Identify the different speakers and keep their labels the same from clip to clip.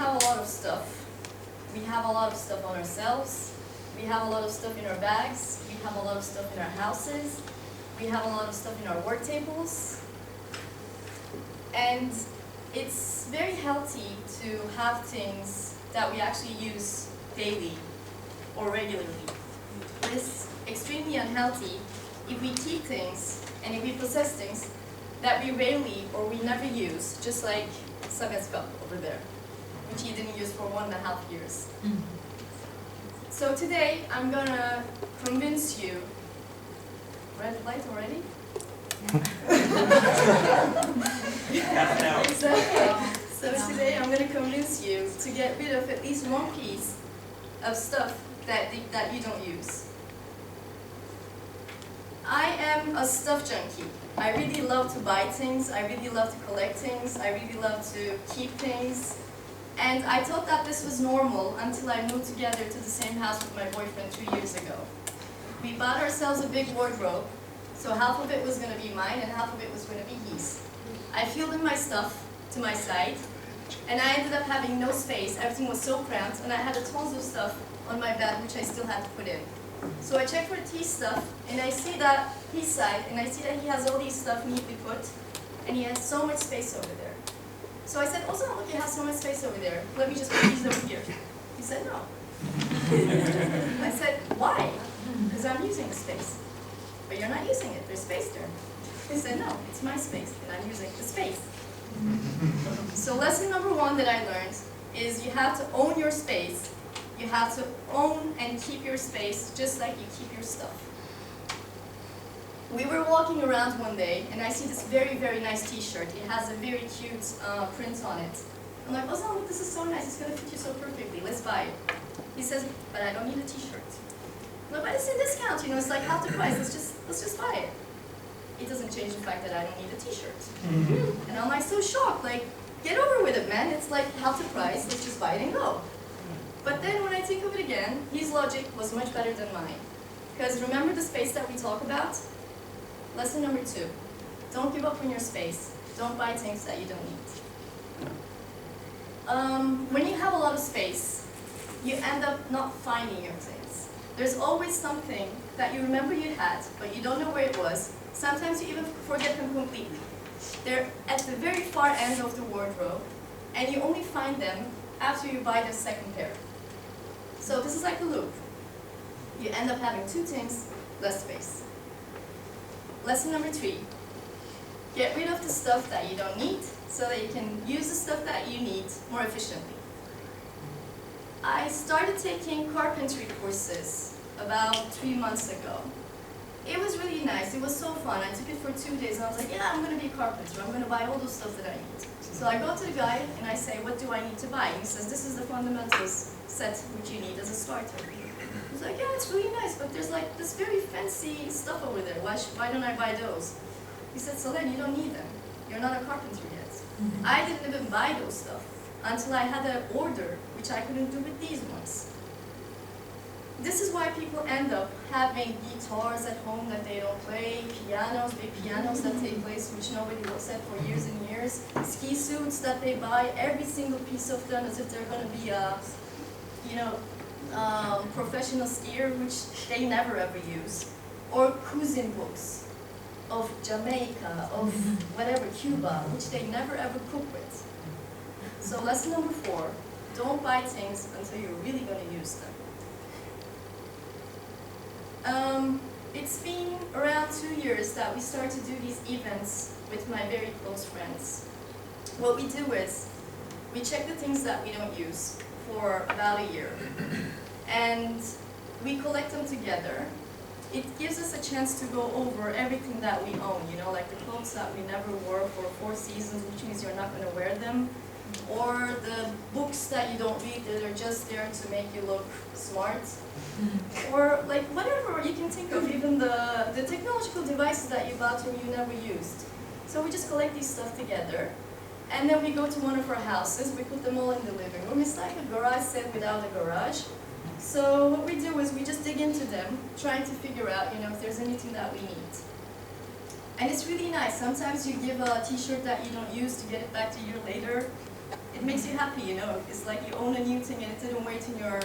Speaker 1: have a lot of stuff. We have a lot of stuff on ourselves. We have a lot of stuff in our bags. We have a lot of stuff in our houses. We have a lot of stuff in our work tables. And it's very healthy to have things that we actually use daily or regularly. But it's extremely unhealthy if we keep things and if we possess things that we rarely or we never use, just like Selen's cup over there, which he didn't use for 1.5 years. So today I'm gonna convince you. Red light already? So today I'm going to convince you to get rid of at least one piece of stuff that you don't use. I am a stuff junkie. I really love to buy things. I really love to collect things. I really love to keep things. And I thought that this was normal until I moved together to the same house with my boyfriend 2 years ago. We bought ourselves a big wardrobe. So half of it was going to be mine and half of it was going to be his. I filled in my stuff to my side, and I ended up having no space. Everything was so cramped, and I had tons of stuff on my bed which I still had to put in. So I checked for his stuff, and I see that his side, and I see that he has all these stuff neatly put, and he has so much space over there. So I said, "Also, look, you have so much space over there. Let me just put these over here." He said, "No." I said, "Why?" "Because I'm using the space." "But you're not using it, there's space there." He said, "No, it's my space, and I'm using the space." So lesson number 1 that I learned is you have to own your space. You have to own and keep your space just like you keep your stuff. We were walking around one day, and I see this very, very nice t-shirt. It has a very cute print on it. I'm like, "Oh, look, this is so nice, it's going to fit you so perfectly, let's buy it." He says, "But I don't need a t-shirt." "No, but it's a discount, you know, it's like half the price, let's just buy it." It doesn't change the fact that I don't need a t-shirt. And I'm like so shocked, like, get over with it, man. It's like half the price, let's just buy it and go. But then when I think of it again, his logic was much better than mine. Because remember the space that we talk about? Lesson number 2, don't give up on your space. Don't buy things that you don't need. When you have a lot of space, you end up not finding your things. There's always something that you remember you had, but you don't know where it was. Sometimes you even forget them completely. They're at the very far end of the wardrobe, and you only find them after you buy the second pair. So this is like a loop. You end up having 2 things, less space. Lesson number 3, get rid of the stuff that you don't need so that you can use the stuff that you need more efficiently. I started taking carpentry courses about 3 months ago. It was really nice. It was so fun. I took it for 2 days, and I was like, yeah, I'm going to be a carpenter. I'm going to buy all those stuff that I need. So I go to the guy, and I say, what do I need to buy? And he says, this is the fundamentals set which you need as a starter. I was like, yeah, it's really nice, but there's like this very fancy stuff over there. Why don't I buy those? He said, Selen, you don't need them. You're not a carpenter yet. I didn't even buy those stuff until I had an order, which I couldn't do with these ones. This is why people end up having guitars at home that they don't play, pianos, big pianos that take place which nobody looks at for years and years, ski suits that they buy, every single piece of them as if they're going to be a, professional skier, which they never ever use, or cuisine books of Jamaica, of whatever, Cuba, which they never ever cook with. So lesson number 4, don't buy things until you're really going to use them. It's been around 2 years that we start to do these events with my very close friends. What we do is, we check the things that we don't use for about a year. And we collect them together. It gives us a chance to go over everything that we own, like the clothes that we never wore for 4 seasons, which means you're not going to wear them, or the books that you don't read that are just there to make you look smart, or like whatever you can think of, even the technological devices that you bought and you never used. So we just collect these stuff together, and then we go to one of our houses, we put them all in the living room. It's like a garage set without a garage. So what we do is we just dig into them, trying to figure out, if there's anything that we need. And it's really nice. Sometimes you give a t-shirt that you don't use to get it back a year later. It makes you happy, you know. It's like you own a new thing and it didn't wait in your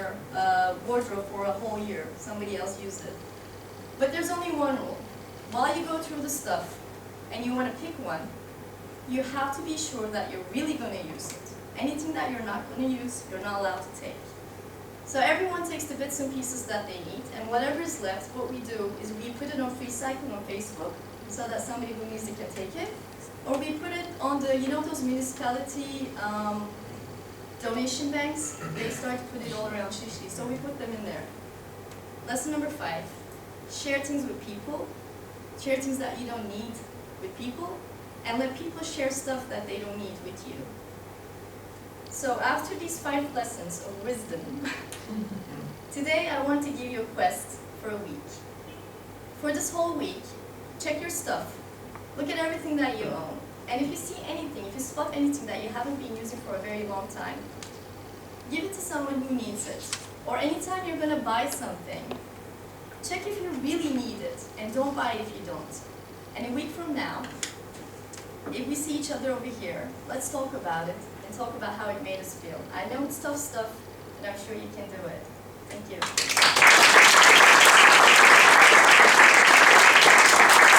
Speaker 1: wardrobe for a whole year. Somebody else used it. But there's only one rule. While you go through the stuff and you want to pick one, you have to be sure that you're really going to use it. Anything that you're not going to use, you're not allowed to take. So everyone takes the bits and pieces that they need, and whatever is left, what we do is we put it on free cycling on Facebook so that somebody who needs it can take it. Or we put it on the, you know those municipality donation banks? They start to put it all around Shishi, so we put them in there. Lesson number 5, share things with people. Share things that you don't need with people, and let people share stuff that they don't need with you. So after these 5 lessons of wisdom, today I want to give you a quest for a week. For this whole week, check your stuff. Look at everything that you own. And if you see anything, if you spot anything that you haven't been using for a very long time, give it to someone who needs it. Or anytime you're going to buy something, check if you really need it, and don't buy it if you don't. And a week from now, if we see each other over here, let's talk about it, and talk about how it made us feel. I know it's tough stuff, but I'm sure you can do it. Thank you.